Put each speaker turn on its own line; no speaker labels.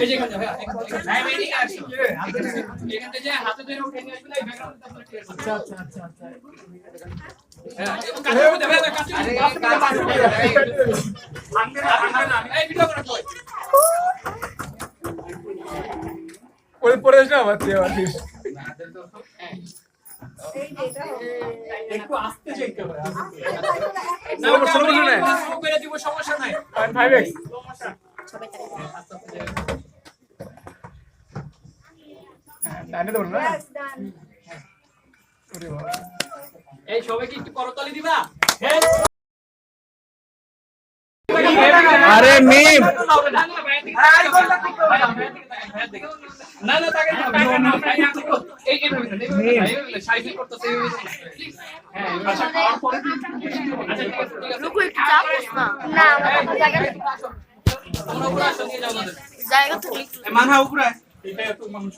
এই যে এখানে ভাই ভাই এদিকে আসো এখান থেকে হাতে ধরে উঠে নিয়ে আসবে এই ব্যাকগ্রাউন্ডটা আপনারা ক্লিয়ার করুন। আচ্ছা আচ্ছা আচ্ছা আচ্ছা হ্যাঁ এবং কাছে মধ্যে ভাই কাছে এই ভিডিও করে কই
ওই পরে এসে আবার দেওয়ালিস
একটু আস্তে যেতে হবে
না সমস্যা নাই
শুরু করে দিব সমস্যা নাই
5x
সবাই তাই আস্তে আস্তে
ডানে দাও না
এই সবাই কি একটু করতালি দিবা
আরে মিম
না না তাকে এই সাইকেল করতেছে হ্যাঁ ভাষা খাওয়ার পরে
রুকু একটু চাপ না না আমাদের জায়গা
তোমরা পুরো আসো নিয়ে যাও আমাদের
জায়গা তো
মানহা উপরে এটা তো মানুষ